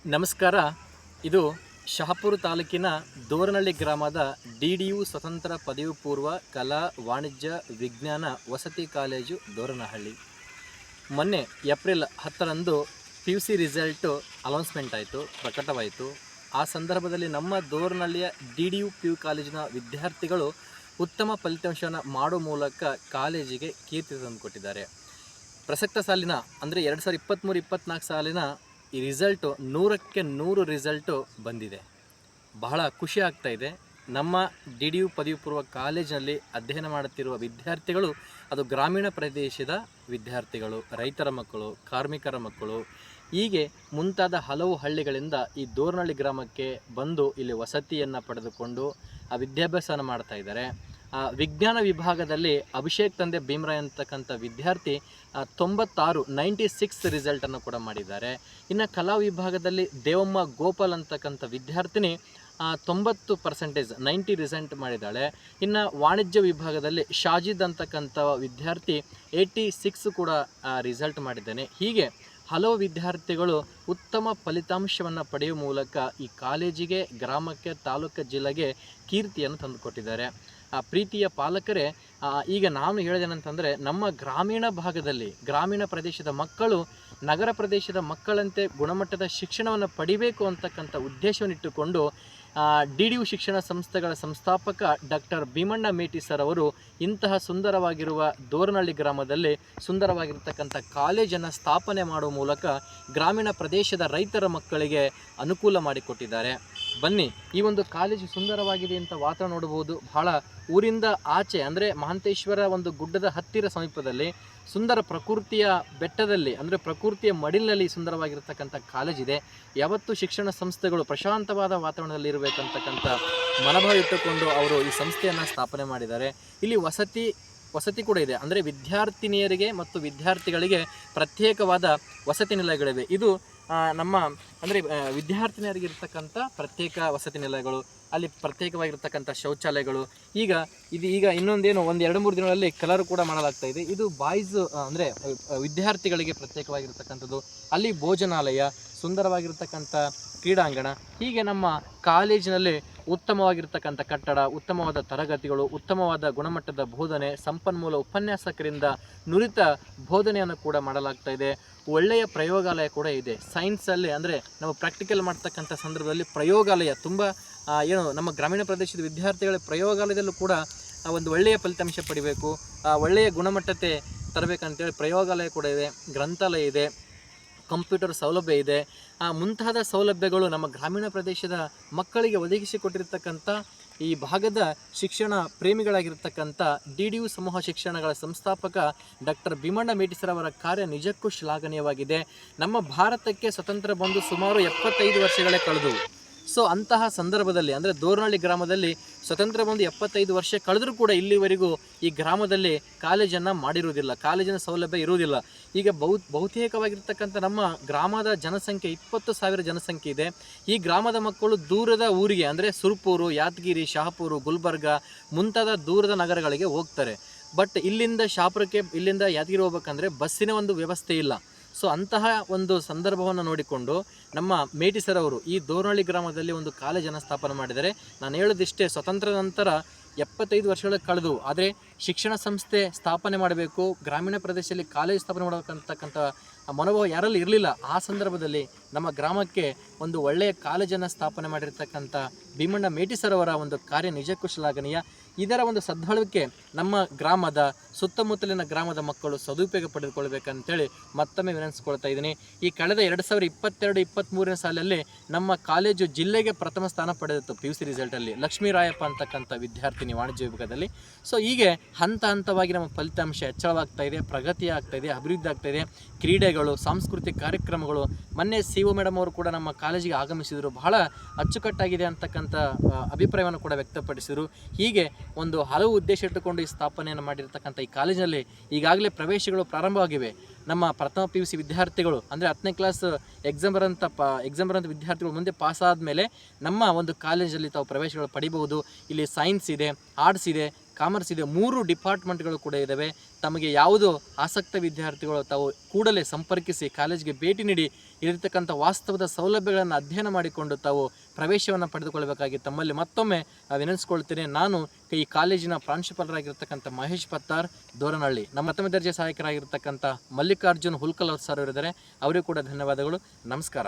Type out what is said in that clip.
ನಮಸ್ಕಾರ. ಇದು ಶಹಾಪುರ ತಾಲೂಕಿನ ದೋರನಹಳ್ಳಿ ಗ್ರಾಮದ DDU ಸ್ವತಂತ್ರ ಪದವಿ ಪೂರ್ವ ಕಲಾ ವಾಣಿಜ್ಯ ವಿಜ್ಞಾನ ವಸತಿ ಕಾಲೇಜು ದೋರನಹಳ್ಳಿ. ಮೊನ್ನೆ ಏಪ್ರಿಲ್ 10ರಂದು PUC ರಿಸಲ್ಟು ಅನೌನ್ಸ್ಮೆಂಟ್ ಆಯಿತು, ಪ್ರಕಟವಾಯಿತು. ಆ ಸಂದರ್ಭದಲ್ಲಿ ನಮ್ಮ ದೋರನಹಳ್ಳಿಯ DDU PU ಕಾಲೇಜಿನ ವಿದ್ಯಾರ್ಥಿಗಳು ಉತ್ತಮ ಫಲಿತಾಂಶವನ್ನು ಮಾಡೋ ಮೂಲಕ ಕಾಲೇಜಿಗೆ ಕೀರ್ತಿ ತಂದುಕೊಟ್ಟಿದ್ದಾರೆ. ಪ್ರಸಕ್ತ ಸಾಲಿನ ಅಂದರೆ 2023-24 ಸಾಲಿನ ಈ ರಿಸಲ್ಟು 100ಕ್ಕೆ 100 ರಿಸಲ್ಟು ಬಂದಿದೆ. ಬಹಳ ಖುಷಿ ಆಗ್ತಾ ಇದೆ. ನಮ್ಮ DDU ಪದವಿ ಪೂರ್ವ ಕಾಲೇಜಿನಲ್ಲಿ ಅಧ್ಯಯನ ಮಾಡುತ್ತಿರುವ ವಿದ್ಯಾರ್ಥಿಗಳು ಅದು ಗ್ರಾಮೀಣ ಪ್ರದೇಶದ ವಿದ್ಯಾರ್ಥಿಗಳು, ರೈತರ ಮಕ್ಕಳು, ಕಾರ್ಮಿಕರ ಮಕ್ಕಳು, ಹೀಗೆ ಮುಂತಾದ ಹಲವು ಹಳ್ಳಿಗಳಿಂದ ಈ ದೋರನಹಳ್ಳಿ ಗ್ರಾಮಕ್ಕೆ ಬಂದು ಇಲ್ಲಿ ವಸತಿಯನ್ನು ಪಡೆದುಕೊಂಡು ವಿದ್ಯಾಭ್ಯಾಸವನ್ನು ಮಾಡ್ತಾ ಇದ್ದಾರೆ. ವಿಜ್ಞಾನ ವಿಭಾಗದಲ್ಲಿ ಅಭಿಷೇಕ್ ತಂದೆ ಭೀಮರಾಯ್ ಅಂತಕ್ಕಂಥ ವಿದ್ಯಾರ್ಥಿ 96 ರಿಸಲ್ಟನ್ನು ಕೂಡ ಮಾಡಿದ್ದಾರೆ. ಇನ್ನು ಕಲಾ ವಿಭಾಗದಲ್ಲಿ ದೇವಮ್ಮ ಗೋಪಾಲ್ ಅಂತಕ್ಕಂಥ ವಿದ್ಯಾರ್ಥಿನಿ 90% 90 ರಿಸಲ್ಟ್ ಮಾಡಿದ್ದಾಳೆ. ಇನ್ನು ವಾಣಿಜ್ಯ ವಿಭಾಗದಲ್ಲಿ ಶಾಜಿದ್ ಅಂತಕ್ಕಂಥ ವಿದ್ಯಾರ್ಥಿ 86 ಕೂಡ ರಿಸಲ್ಟ್ ಮಾಡಿದ್ದಾನೆ. ಹೀಗೆ ಹಲವು ವಿದ್ಯಾರ್ಥಿಗಳು ಉತ್ತಮ ಫಲಿತಾಂಶವನ್ನು ಪಡೆಯುವ ಮೂಲಕ ಈ ಕಾಲೇಜಿಗೆ, ಗ್ರಾಮಕ್ಕೆ, ತಾಲೂಕು, ಜಿಲ್ಲೆಗೆ ಕೀರ್ತಿಯನ್ನು ತಂದುಕೊಟ್ಟಿದ್ದಾರೆ. ಪ್ರೀತಿಯ ಪಾಲಕರೇ, ಈಗ ನಾನು ಹೇಳಿದೇನಂತಂದರೆ, ನಮ್ಮ ಗ್ರಾಮೀಣ ಭಾಗದಲ್ಲಿ ಗ್ರಾಮೀಣ ಪ್ರದೇಶದ ಮಕ್ಕಳು ನಗರ ಪ್ರದೇಶದ ಮಕ್ಕಳಂತೆ ಗುಣಮಟ್ಟದ ಶಿಕ್ಷಣವನ್ನು ಪಡಿಬೇಕು ಅಂತಕ್ಕಂಥ ಉದ್ದೇಶವನ್ನಿಟ್ಟುಕೊಂಡು DDU ಶಿಕ್ಷಣ ಸಂಸ್ಥೆಗಳ ಸಂಸ್ಥಾಪಕ ಡಾಕ್ಟರ್ ಭೀಮಣ್ಣ ಮೇಟಿ ಸರ್ ಅವರು ಇಂತಹ ಸುಂದರವಾಗಿರುವ ದೋರನಹಳ್ಳಿ ಗ್ರಾಮದಲ್ಲಿ ಸುಂದರವಾಗಿರ್ತಕ್ಕಂಥ ಕಾಲೇಜನ್ನು ಸ್ಥಾಪನೆ ಮಾಡುವ ಮೂಲಕ ಗ್ರಾಮೀಣ ಪ್ರದೇಶದ ರೈತರ ಮಕ್ಕಳಿಗೆ ಅನುಕೂಲ ಮಾಡಿಕೊಟ್ಟಿದ್ದಾರೆ. ಬನ್ನಿ, ಈ ಒಂದು ಕಾಲೇಜು ಸುಂದರವಾಗಿದೆ ಅಂತ ವಾತಾವರಣ ನೋಡಬಹುದು. ಬಹಳ ಊರಿಂದ ಆಚೆ ಅಂದರೆ ಮಹಾಂತೇಶ್ವರ ಒಂದು ಗುಡ್ಡದ ಹತ್ತಿರ ಸಮೀಪದಲ್ಲಿ ಸುಂದರ ಪ್ರಕೃತಿಯ ಬೆಟ್ಟದಲ್ಲಿ ಅಂದರೆ ಪ್ರಕೃತಿಯ ಮಡಿಲಿನಲ್ಲಿ ಸುಂದರವಾಗಿರ್ತಕ್ಕಂಥ ಕಾಲೇಜಿದೆ. ಯಾವತ್ತೂ ಶಿಕ್ಷಣ ಸಂಸ್ಥೆಗಳು ಪ್ರಶಾಂತವಾದ ವಾತಾವರಣದಲ್ಲಿ ಇರಬೇಕಂತಕ್ಕಂಥ ಮನೋಭಾವ ಇಟ್ಟುಕೊಂಡು ಅವರು ಈ ಸಂಸ್ಥೆಯನ್ನು ಸ್ಥಾಪನೆ ಮಾಡಿದ್ದಾರೆ. ಇಲ್ಲಿ ವಸತಿ ಕೂಡ ಇದೆ. ಅಂದರೆ ವಿದ್ಯಾರ್ಥಿನಿಯರಿಗೆ ಮತ್ತು ವಿದ್ಯಾರ್ಥಿಗಳಿಗೆ ಪ್ರತ್ಯೇಕವಾದ ವಸತಿ ನಿಲಯಗಳಿವೆ. ಇದು ನಮ್ಮ ಅಂದರೆ ವಿದ್ಯಾರ್ಥಿನಿಯರಿಗಿರ್ತಕ್ಕಂಥ ಪ್ರತ್ಯೇಕ ವಸತಿ ನಿಲಯಗಳು, ಅಲ್ಲಿ ಪ್ರತ್ಯೇಕವಾಗಿರ್ತಕ್ಕಂಥ ಶೌಚಾಲಯಗಳು. ಈಗ ಇನ್ನೊಂದೇನು ಒಂದು 2-3 ದಿನಗಳಲ್ಲಿ ಕಲರ್ ಕೂಡ ಮಾಡಲಾಗ್ತಾ ಇದೆ. ಇದು ಬಾಯ್ಸ್ ಅಂದರೆ ವಿದ್ಯಾರ್ಥಿಗಳಿಗೆ ಪ್ರತ್ಯೇಕವಾಗಿರ್ತಕ್ಕಂಥದ್ದು. ಅಲ್ಲಿ ಭೋಜನಾಲಯ, ಸುಂದರವಾಗಿರ್ತಕ್ಕಂಥ ಕ್ರೀಡಾಂಗಣ. ಹೀಗೆ ನಮ್ಮ ಕಾಲೇಜಿನಲ್ಲಿ ಉತ್ತಮವಾಗಿರ್ತಕ್ಕಂಥ ಕಟ್ಟಡ, ಉತ್ತಮವಾದ ತರಗತಿಗಳು, ಉತ್ತಮವಾದ ಗುಣಮಟ್ಟದ ಬೋಧನೆ, ಸಂಪನ್ಮೂಲ ಉಪನ್ಯಾಸಕರಿಂದ ನುರಿತ ಬೋಧನೆಯನ್ನು ಕೂಡ ಮಾಡಲಾಗ್ತಾ ಇದೆ. ಒಳ್ಳೆಯ ಪ್ರಯೋಗಾಲಯ ಕೂಡ ಇದೆ. ಸೈನ್ಸಲ್ಲಿ ಅಂದರೆ ನಾವು ಪ್ರಾಕ್ಟಿಕಲ್ ಮಾಡ್ತಕ್ಕಂಥ ಸಂದರ್ಭದಲ್ಲಿ ಪ್ರಯೋಗಾಲಯ ತುಂಬ ನಮ್ಮ ಗ್ರಾಮೀಣ ಪ್ರದೇಶದ ವಿದ್ಯಾರ್ಥಿಗಳ ಪ್ರಯೋಗಾಲಯದಲ್ಲೂ ಕೂಡ ಒಂದು ಒಳ್ಳೆಯ ಫಲಿತಾಂಶ ಪಡಿಬೇಕು, ಒಳ್ಳೆಯ ಗುಣಮಟ್ಟತೆ ತರಬೇಕಂತೇಳಿ ಪ್ರಯೋಗಾಲಯ ಕೂಡ ಇದೆ, ಗ್ರಂಥಾಲಯ ಇದೆ, ಕಂಪ್ಯೂಟರ್ ಸೌಲಭ್ಯ ಇದೆ. ಮುಂತಾದ ಸೌಲಭ್ಯಗಳು ನಮ್ಮ ಗ್ರಾಮೀಣ ಪ್ರದೇಶದ ಮಕ್ಕಳಿಗೆ ಒದಗಿಸಿಕೊಟ್ಟಿರ್ತಕ್ಕಂಥ ಈ ಭಾಗದ ಶಿಕ್ಷಣ ಪ್ರೇಮಿಗಳಾಗಿರ್ತಕ್ಕಂಥ DDU ಸಮೂಹ ಶಿಕ್ಷಣಗಳ ಸಂಸ್ಥಾಪಕ ಡಾಕ್ಟರ್ ಭೀಮಣ್ಣ ಮೇಟಿ ಸರ್ ಅವರ ಕಾರ್ಯ ನಿಜಕ್ಕೂ ಶ್ಲಾಘನೀಯವಾಗಿದೆ. ನಮ್ಮ ಭಾರತಕ್ಕೆ ಸ್ವತಂತ್ರ ಬಂದು ಸುಮಾರು 75 ವರ್ಷಗಳೇ ಕಳೆದವು. ಸೊ ಅಂತಹ ಸಂದರ್ಭದಲ್ಲಿ ಅಂದರೆ ದೋರನಹಳ್ಳಿ ಗ್ರಾಮದಲ್ಲಿ ಸ್ವತಂತ್ರ ಬಂದು 75 ವರ್ಷ ಕಳೆದರೂ ಕೂಡ ಇಲ್ಲಿವರೆಗೂ ಈ ಗ್ರಾಮದಲ್ಲಿ ಕಾಲೇಜನ್ನು ಮಾಡಿರುವುದಿಲ್ಲ, ಕಾಲೇಜಿನ ಸೌಲಭ್ಯ ಇರುವುದಿಲ್ಲ. ಈಗ ಬಹುತೇಕವಾಗಿರ್ತಕ್ಕಂಥ ನಮ್ಮ ಗ್ರಾಮದ ಜನಸಂಖ್ಯೆ 20,000 ಜನಸಂಖ್ಯೆ ಇದೆ. ಈ ಗ್ರಾಮದ ಮಕ್ಕಳು ದೂರದ ಊರಿಗೆ ಅಂದರೆ ಸುರ್ಪೂರು, ಯಾದಗಿರಿ, ಶಹಾಪುರ, ಗುಲ್ಬರ್ಗ ಮುಂತಾದ ದೂರದ ನಗರಗಳಿಗೆ ಹೋಗ್ತಾರೆ. ಬಟ್ ಇಲ್ಲಿಂದ ಶಹಾಪುರಕ್ಕೆ, ಇಲ್ಲಿಂದ ಯಾದಗಿರಿ ಹೋಗ್ಬೇಕಂದ್ರೆ ಬಸ್ಸಿನ ಒಂದು ವ್ಯವಸ್ಥೆ ಇಲ್ಲ. ಸೊ ಅಂತಹ ಒಂದು ಸಂದರ್ಭವನ್ನು ನೋಡಿಕೊಂಡು ನಮ್ಮ ಮೇಟಿ ಸರ್ ಅವರು ಈ ದೋರನಹಳ್ಳಿ ಗ್ರಾಮದಲ್ಲಿ ಒಂದು ಕಾಲೇಜನ್ನು ಸ್ಥಾಪನೆ ಮಾಡಿದ್ದಾರೆ. ನಾನು ಹೇಳೋದಿಷ್ಟೇ, ಸ್ವತಂತ್ರ ನಂತರ 75 ವರ್ಷಗಳ ಕಳೆದು, ಆದರೆ ಶಿಕ್ಷಣ ಸಂಸ್ಥೆ ಸ್ಥಾಪನೆ ಮಾಡಬೇಕು, ಗ್ರಾಮೀಣ ಪ್ರದೇಶದಲ್ಲಿ ಕಾಲೇಜ್ ಸ್ಥಾಪನೆ ಮಾಡಬೇಕಂತಕ್ಕಂಥ ಮನೋಭಾವ ಯಾರಲ್ಲಿ ಇರಲಿಲ್ಲ. ಆ ಸಂದರ್ಭದಲ್ಲಿ ನಮ್ಮ ಗ್ರಾಮಕ್ಕೆ ಒಂದು ಒಳ್ಳೆಯ ಕಾಲೇಜನ್ನು ಸ್ಥಾಪನೆ ಮಾಡಿರ್ತಕ್ಕಂಥ ಭೀಮಣ್ಣ ಮೇಟಿ ಸರ್ ಅವರ ಒಂದು ಕಾರ್ಯ ನಿಜಕ್ಕೂ ಶ್ಲಾಘನೀಯ. ಇದರ ಒಂದು ಸದ್ಬಳಕೆ ನಮ್ಮ ಗ್ರಾಮದ ಸುತ್ತಮುತ್ತಲಿನ ಗ್ರಾಮದ ಮಕ್ಕಳು ಸದುಪಯೋಗ ಪಡೆದುಕೊಳ್ಬೇಕಂತೇಳಿ ಮತ್ತೊಮ್ಮೆ ವಿನಂತಿಸ್ಕೊಳ್ತಾ ಇದ್ದೀನಿ. ಈ ಕಳೆದ 2022-23 ಸಾಲಲ್ಲಿ ನಮ್ಮ ಕಾಲೇಜು ಜಿಲ್ಲೆಗೆ ಪ್ರಥಮ ಸ್ಥಾನ ಪಡೆದಿತ್ತು PUC ರಿಸಲ್ಟಲ್ಲಿ, ಲಕ್ಷ್ಮೀರಾಯಪ್ಪ ಅಂತಕ್ಕಂಥ ವಿದ್ಯಾರ್ಥಿನಿ ವಾಣಿಜ್ಯ ವಿಭಾಗದಲ್ಲಿ. ಸೊ ಹೀಗೆ ಹಂತ ಹಂತವಾಗಿ ನಮ್ಮ ಫಲಿತಾಂಶ ಹೆಚ್ಚಳವಾಗ್ತಾ ಇದೆ, ಪ್ರಗತಿ ಆಗ್ತಾ ಇದೆ, ಅಭಿವೃದ್ಧಿ ಆಗ್ತಾ ಇದೆ. ಕ್ರೀಡೆಗಳು, ಸಾಂಸ್ಕೃತಿಕ ಕಾರ್ಯಕ್ರಮಗಳು. ಮೊನ್ನೆ CO ಮೇಡಮ್ ಅವರು ಕೂಡ ನಮ್ಮ ಕಾಲೇಜಿಗೆ ಆಗಮಿಸಿದರು. ಬಹಳ ಅಚ್ಚುಕಟ್ಟಾಗಿದೆ ಅಂತಕ್ಕಂಥ ಅಭಿಪ್ರಾಯವನ್ನು ಕೂಡ ವ್ಯಕ್ತಪಡಿಸಿದರು. ಹೀಗೆ ಒಂದು ಹಲವು ಉದ್ದೇಶ ಇಟ್ಟುಕೊಂಡು ಈ ಸ್ಥಾಪನೆಯನ್ನು ಮಾಡಿರ್ತಕ್ಕಂಥ ಈ ಕಾಲೇಜಿನಲ್ಲಿ ಈಗಾಗಲೇ ಪ್ರವೇಶಗಳು ಪ್ರಾರಂಭವಾಗಿವೆ. ನಮ್ಮ ಪ್ರಥಮ PUC ವಿದ್ಯಾರ್ಥಿಗಳು ಅಂದರೆ 10ನೇ ಕ್ಲಾಸ್ ಎಕ್ಸಾಮ್ ಬರೋಂಥ ವಿದ್ಯಾರ್ಥಿಗಳು ಮುಂದೆ ಪಾಸಾದ ಮೇಲೆ ನಮ್ಮ ಒಂದು ಕಾಲೇಜಲ್ಲಿ ತಾವು ಪ್ರವೇಶಗಳು ಪಡಿಬಹುದು. ಇಲ್ಲಿ ಸೈನ್ಸ್ ಇದೆ, ಆರ್ಟ್ಸ್ ಇದೆ, ಕಾಮರ್ಸ್ ಇದೆ, 3 ಡಿಪಾರ್ಟ್ಮೆಂಟ್ಗಳು ಕೂಡ ಇದ್ದಾವೆ. ತಮಗೆ ಯಾವುದು ಆಸಕ್ತ ವಿದ್ಯಾರ್ಥಿಗಳು ತಾವು ಕೂಡಲೇ ಸಂಪರ್ಕಿಸಿ ಕಾಲೇಜಿಗೆ ಭೇಟಿ ನೀಡಿ ಇರತಕ್ಕಂಥ ವಾಸ್ತವದ ಸೌಲಭ್ಯಗಳನ್ನು ಅಧ್ಯಯನ ಮಾಡಿಕೊಂಡು ತಾವು ಪ್ರವೇಶವನ್ನು ಪಡೆದುಕೊಳ್ಳಬೇಕಾಗಿ ತಮ್ಮಲ್ಲಿ ಮತ್ತೊಮ್ಮೆ ವಿನಂತಿಸ್ಕೊಳ್ತೇನೆ. ನಾನು ಈ ಕಾಲೇಜಿನ ಪ್ರಾಂಶುಪಾಲರಾಗಿರ್ತಕ್ಕಂಥ ಮಹೇಶ್ ಪತ್ತಾರ್ ದೋರನಹಳ್ಳಿ, ನಮ್ಮ 10ನೇ ದರ್ಜೆ ಸಹಾಯಕರಾಗಿರ್ತಕ್ಕಂಥ ಮಲ್ಲಿಕಾರ್ಜುನ್ ಹುಲ್ಕಲ್ ಸರ್ ಅವರಿದ್ದಾರೆ, ಅವರಿಗೂ ಕೂಡ ಧನ್ಯವಾದಗಳು. ನಮಸ್ಕಾರ.